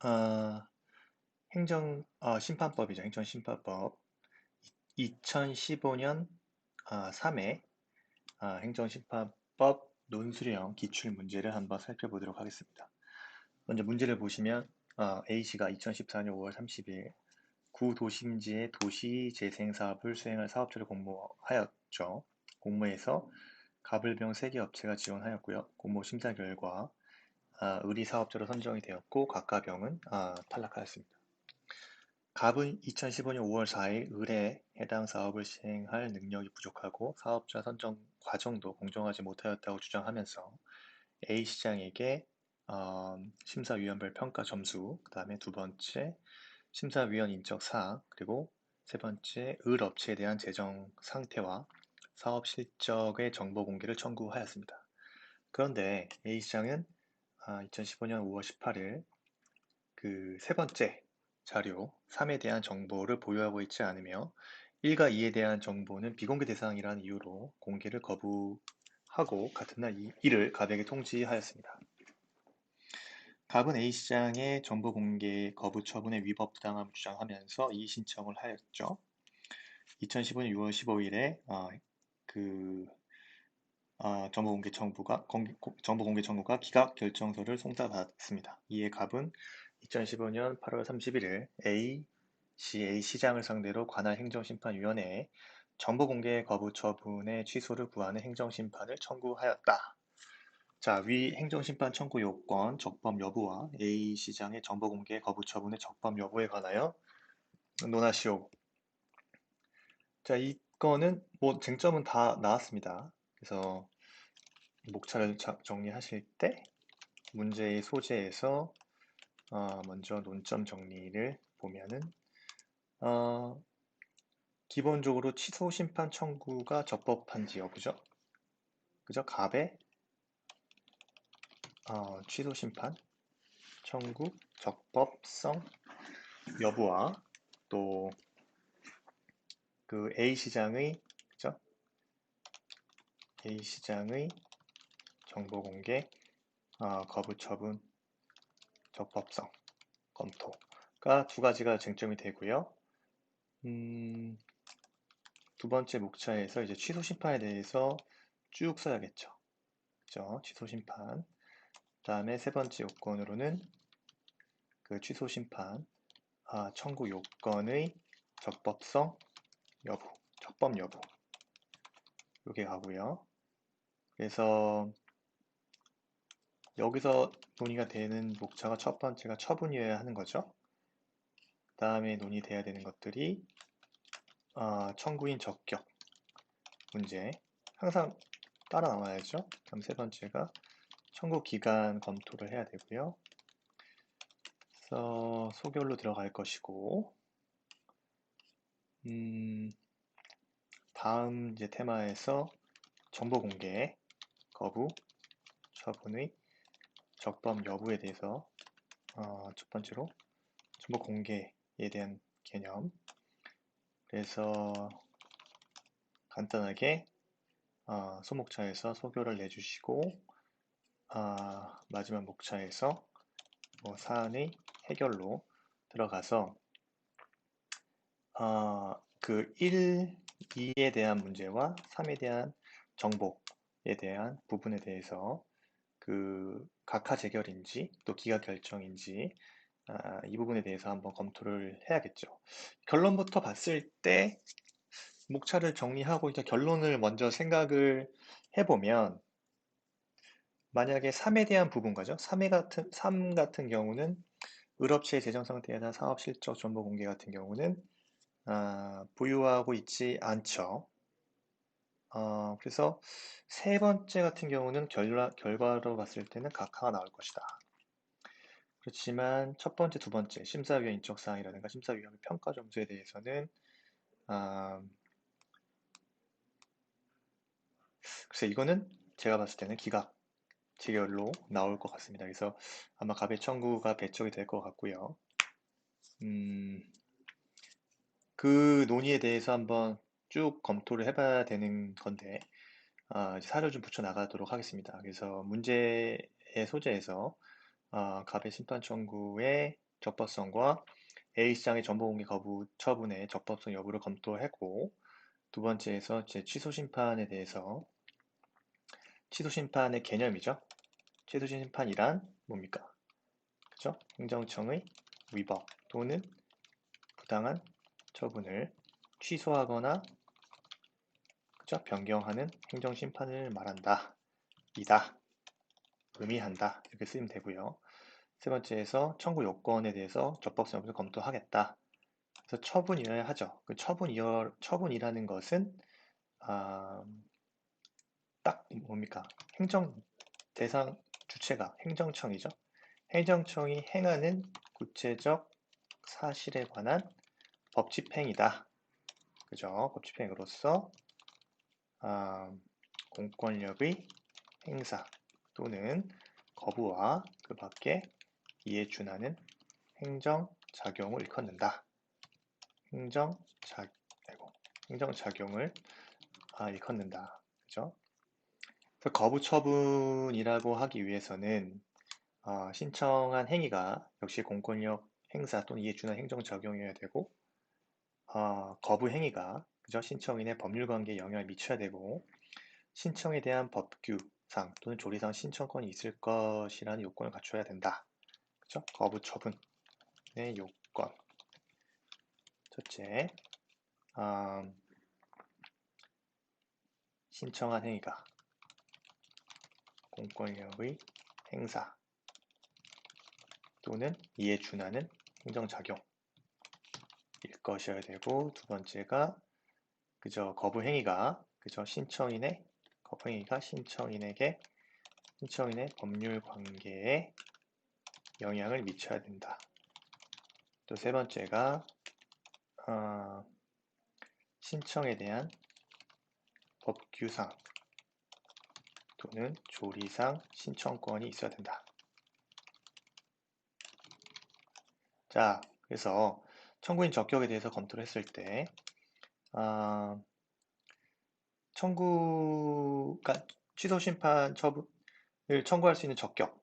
아, 심판법이죠. 행정심판법. 2015년 3회 행정심판법 논수령 기출문제를 한번 살펴보도록 하겠습니다. 먼저 문제를 보시면 A씨가 2014년 5월 30일 구도심지의 도시재생사업을 수행할 사업자를 공모하였죠. 공모에서 가불병 3개 업체가 지원하였고요. 공모 심사 결과 의리 사업자로 선정이 되었고 각가병은 탈락하였습니다. 갑은 2015년 5월 4일 을에 해당 사업을 시행할 능력이 부족하고 사업자 선정 과정도 공정하지 못하였다고 주장하면서 A시장에게 심사위원별 평가 점수, 그 다음에 두 번째 심사위원 인적 사항, 그리고 세 번째 을 업체에 대한 재정 상태와 사업 실적의 정보 공개를 청구하였습니다. 그런데 A시장은 2015년 5월 18일 그 세 번째 자료 3에 대한 정보를 보유하고 있지 않으며 1과 2에 대한 정보는 비공개 대상이라는 이유로 공개를 거부하고 같은 날 이를 갑에게 통지하였습니다. 갑은 A시장의 정보 공개 거부 처분의 위법 부당함을 주장하면서 이의 신청을 하였죠. 2015년 6월 15일에 정보 공개 청구가 기각 결정서를 송달받았습니다. 이에 갑은 2015년 8월 31일 A시장을 상대로 관할 행정심판위원회에 정보 공개 거부 처분의 취소를 구하는 행정심판을 청구하였다. 자, 위 행정심판 청구 요건 적법 여부와 A시장의 정보 공개 거부 처분의 적법 여부에 관하여 논하시오. 자, 이거는 뭐 쟁점은 다 나왔습니다. 그래서 목차를 정리하실 때 문제의 소재에서 먼저 논점 정리를 보면은 기본적으로 취소 심판 청구가 적법한지 여부죠. 그죠? 갑의 취소 심판 청구 적법성 여부와 또 그 A 시장의 그죠? A 시장의 정보 공개 거부 처분 적법성 검토가 두 가지가 쟁점이 되고요. 두 번째 목차에서 이제 취소 심판에 대해서 쭉 써야겠죠. 그죠? 취소 심판. 그다음에 세 번째 요건으로는 그 취소 심판 청구 요건의 적법성 여부, 적법 여부. 이게 가고요. 그래서 여기서 논의가 되는 목차가 첫 번째가 처분이어야 하는 거죠. 그 다음에 논의돼야 되는 것들이 청구인 적격 문제 항상 따라 나와야죠. 그럼 세 번째가 청구 기간 검토를 해야 되고요. 그래서 소결로 들어갈 것이고 다음 이제 테마에서 정보 공개 거부 처분의 적법 여부에 대해서 첫 번째로 정보 공개에 대한 개념. 그래서 간단하게 소목차에서 소교를 내주시고 마지막 목차에서 뭐 사안의 해결로 들어가서 그 1, 2에 대한 문제와 3에 대한 정보에 대한 부분에 대해서 그 각하 재결인지 또 기각 결정인지 이 부분에 대해서 한번 검토를 해야겠죠. 결론부터 봤을 때 목차를 정리하고 이제 결론을 먼저 생각을 해보면 만약에 3에 대한 부분 거죠. 3 같은 경우는 을업체의 재정 상태에 대한 사업 실적 정보 공개 같은 경우는 보유하고 있지 않죠. 그래서 세 번째 같은 경우는 결과로 봤을 때는 각하가 나올 것이다. 그렇지만 첫 번째, 두 번째 심사위원 인적사항이라든가 심사위원의 평가 점수에 대해서는 글쎄 이거는 제가 봤을 때는 기각 재결로 나올 것 같습니다. 그래서 아마 갑의 청구가 배척이 될 것 같고요. 그 논의에 대해서 한번 쭉 검토를 해봐야 되는 건데 살을 좀 붙여 나가도록 하겠습니다. 그래서 문제의 소재에서 갑의 심판 청구의 적법성과 A시장의 정보공개 거부 처분의 적법성 여부를 검토했고, 두 번째에서 제 취소심판에 대해서 취소심판의 개념이죠. 취소심판이란 뭡니까? 그죠? 행정청의 위법 또는 부당한 처분을 취소하거나 그죠? 변경하는 행정심판을 말한다. 이다. 의미한다. 이렇게 쓰면 되고요. 세 번째에서 청구 요건에 대해서 적법성 여부를 검토하겠다. 그래서 처분이어야 하죠. 그 처분이라는 것은 딱 뭡니까? 행정 대상 주체가 행정청이죠. 행정청이 행하는 구체적 사실에 관한 법집행이다. 그죠? 법집행으로서 공권력의 행사 또는 거부와 그 밖에 이에 준하는 행정작용을 일컫는다. 행정작용을 일컫는다. 그죠? 그래서 거부 처분이라고 하기 위해서는 신청한 행위가 역시 공권력 행사 또는 이에 준한 행정작용이어야 되고 거부 행위가 그죠? 신청인의 법률관계에 영향을 미쳐야 되고 신청에 대한 법규상 또는 조리상 신청권이 있을 것이라는 요건을 갖춰야 된다. 그죠? 거부 처분의 요건. 첫째, 신청한 행위가 공권력의 행사 또는 이에 준하는 행정작용일 것이어야 되고, 두 번째가 그저 거부 행위가 신청인의 법률 관계에 영향을 미쳐야 된다. 또 세 번째가 신청에 대한 법규상 또는 조리상 신청권이 있어야 된다. 자, 그래서 청구인 적격에 대해서 검토를 했을 때 취소 심판 처분을 청구할 수 있는 적격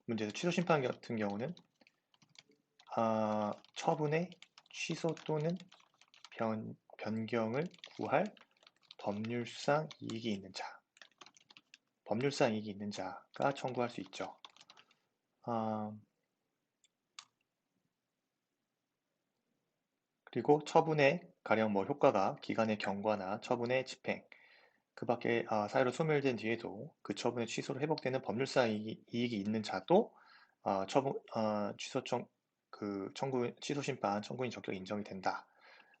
문제에서 취소 심판 같은 경우는 처분의 취소 또는 변경을 구할 법률상 이익이 있는 자가 청구할 수 있죠. 그리고 처분의 가령 효과가 기간의 경과나 처분의 집행, 그 밖에 사유로 소멸된 뒤에도 그 처분의 취소로 회복되는 법률상 이익이 있는 자도 취소 심판 청구인 적격 인정이 된다.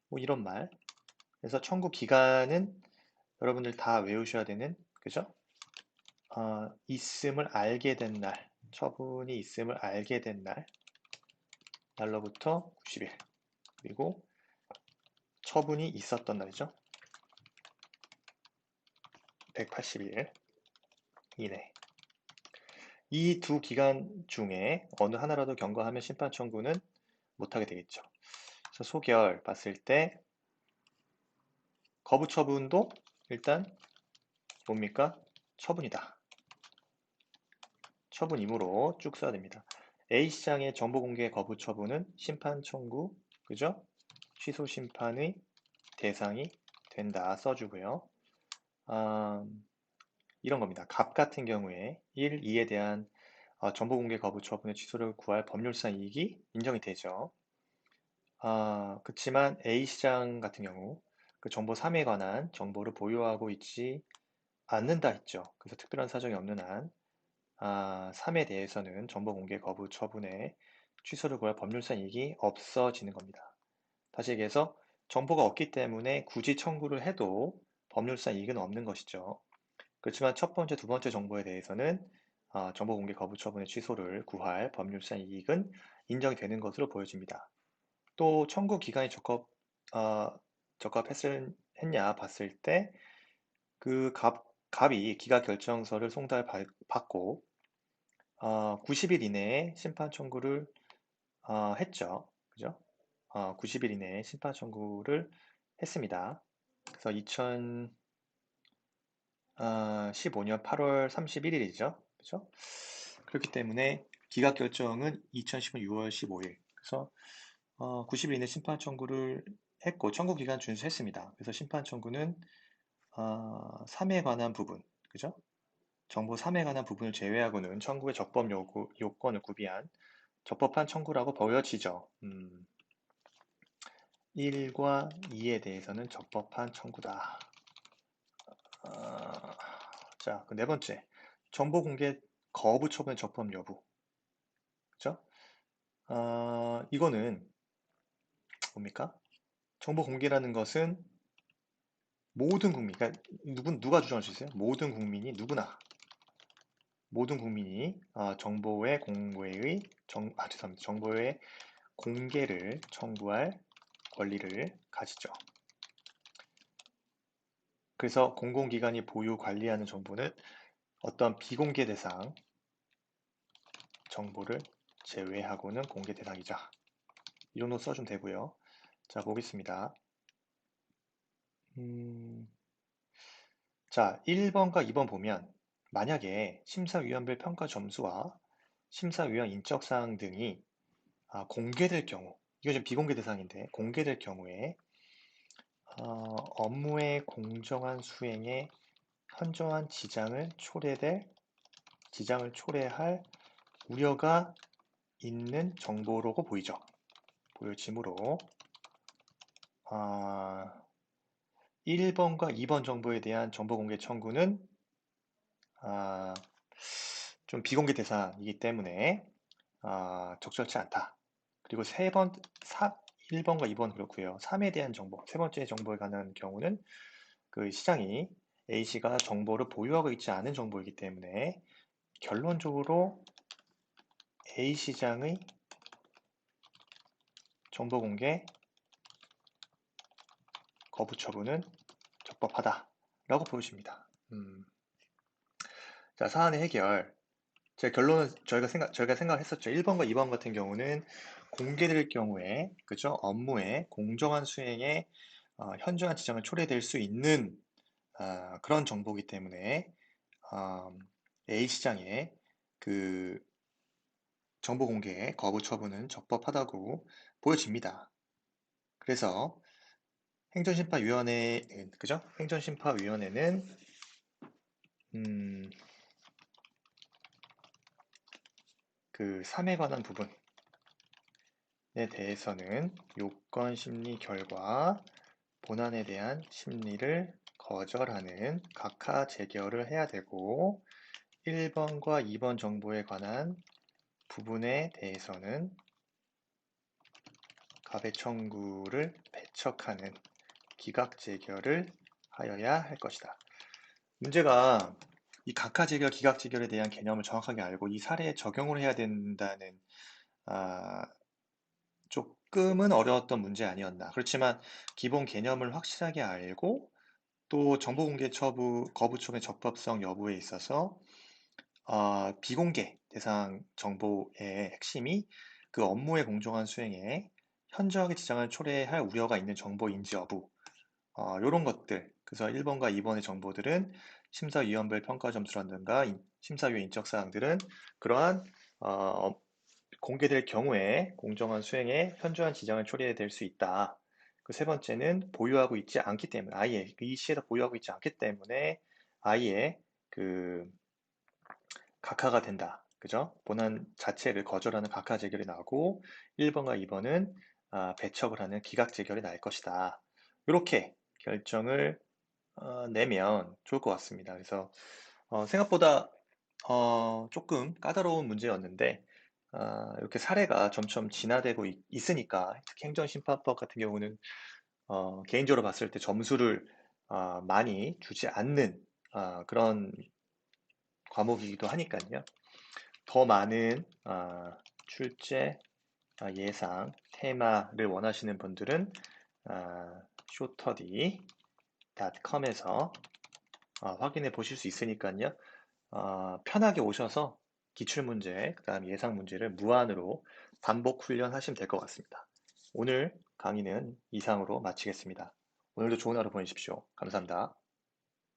뭐 이런 말. 그래서 청구 기간은 여러분들 다 외우셔야 되는, 그죠? 있음을 알게 된 날, 처분이 있음을 알게 된 날로부터 90일, 그리고 처분이 있었던 날이죠. 180일 이내. 이 두 기간 중에 어느 하나라도 경과하면 심판 청구는 못하게 되겠죠. 그래서 소결 봤을 때 거부 처분도 일단 뭡니까? 처분이다. 처분이므로 쭉 써야 됩니다. A시장의 정보 공개 거부 처분은 심판 청구, 그죠? 취소 심판의 대상이 된다 써주고요. 이런 겁니다. 갑 같은 경우에 1, 2에 대한 정보 공개 거부 처분의 취소를 구할 법률상 이익이 인정이 되죠. 그렇지만 A시장 같은 경우 그 정보 3에 관한 정보를 보유하고 있지 않는다 했죠. 그래서 특별한 사정이 없는 한 3에 대해서는 정보 공개 거부 처분에 취소를 구할 법률상 이익이 없어지는 겁니다. 다시 얘기해서 정보가 없기 때문에 굳이 청구를 해도 법률상 이익은 없는 것이죠. 그렇지만 첫 번째, 두 번째 정보에 대해서는 정보 공개 거부 처분의 취소를 구할 법률상 이익은 인정이 되는 것으로 보여집니다. 또 청구 기간이 적합했냐 봤을 때 그 갑이 기각 결정서를 송달받고 90일 이내에 심판 청구를 했죠. 그죠? 90일 이내에 심판 청구를 했습니다. 그래서 2015년 8월 31일이죠. 그죠? 그렇기 때문에 기각 결정은 2015년 6월 15일. 그래서 90일 이내 심판 청구를 했고 청구 기간 준수했습니다. 그래서 심판 청구는 3에 관한 부분, 그죠? 정보 3에 관한 부분을 제외하고는 청구의 적법 요건을 구비한 적법한 청구라고 보여지죠. 1과 2에 대해서는 적법한 청구다. 자, 그 네 번째. 정보 공개 거부 처분 적법 여부. 그죠? 이거는 뭡니까? 정보 공개라는 것은 모든 국민, 그러니까 누가 주장할 수 있어요? 모든 국민이 정보의 공개의 죄송합니다. 정보의 공개를 청구할 권리를 가지죠. 그래서 공공기관이 보유 관리하는 정보는 어떤 비공개 대상 정보를 제외하고는 공개 대상이자. 이 정도 써주면 되고요. 자, 보겠습니다. 자, 1번과 2번 보면 만약에 심사위원별 평가 점수와 심사위원 인적사항 등이 공개될 경우, 이거 좀 비공개 대상인데 공개될 경우에 업무의 공정한 수행에 현저한 지장을 초래할 우려가 있는 정보라고 보여지므로 1번과 2번 정보에 대한 정보 공개 청구는 좀 비공개 대상이기 때문에 적절치 않다. 그리고 1번과 2번 그렇고요. 3에 대한 정보, 세 번째 정보에 관한 경우는 그 시장이 A씨가 정보를 보유하고 있지 않은 정보이기 때문에 결론적으로 A시장의 정보 공개 거부 처분은 적법하다라고 보여집니다. 자, 사안의 해결. 제 결론은 저희가 생각했었죠. 1번과 2번 같은 경우는 공개될 경우에, 그죠? 업무의 공정한 수행에 현저한 지장을 초래될 수 있는 그런 정보이기 때문에 A 시장의 그 정보 공개 거부 처분은 적법하다고 보여집니다. 그래서 그죠? 행정심파위원회는 그 3에 관한 부분에 대해서는 요건 심리 결과 본안에 대한 심리를 거절하는 각하 재결을 해야 되고 1번과 2번 정보에 관한 부분에 대해서는 가배 청구를 배척하는 기각 재결을 하여야 할 것이다. 문제가 이 각하 재결, 기각 재결에 대한 개념을 정확하게 알고 이 사례에 적용을 해야 된다는 조금은 어려웠던 문제 아니었나. 그렇지만 기본 개념을 확실하게 알고 또 정보공개 거부 처분의 적법성 여부에 있어서 비공개 대상 정보의 핵심이 그 업무의 공정한 수행에 현저하게 지장을 초래할 우려가 있는 정보인지 여부 이런 것들. 그래서 1번과 2번의 정보들은 심사위원별 평가 점수라든가 심사위원 인적사항들은 그러한 공개될 경우에 공정한 수행에 현저한 지장을 초래될 수 있다. 그 세 번째는 보유하고 있지 않기 때문에 아예 이 시에서 보유하고 있지 않기 때문에 아예 그 각하가 된다. 그죠? 본안 자체를 거절하는 각하 재결이 나오고 1번과 2번은 배척을 하는 기각 재결이 날 것이다. 이렇게 결정을 내면 좋을 것 같습니다. 그래서 생각보다 조금 까다로운 문제였는데 이렇게 사례가 점점 진화되고 있으니까 특히 행정심판법 같은 경우는 개인적으로 봤을 때 점수를 많이 주지 않는 그런 과목이기도 하니까요. 더 많은 출제, 예상, 테마를 원하시는 분들은 shotody.com에서 확인해 보실 수 있으니까요. 편하게 오셔서 기출문제, 그 다음 예상 문제를 무한으로 반복 훈련하시면 될 것 같습니다. 오늘 강의는 이상으로 마치겠습니다. 오늘도 좋은 하루 보내십시오. 감사합니다.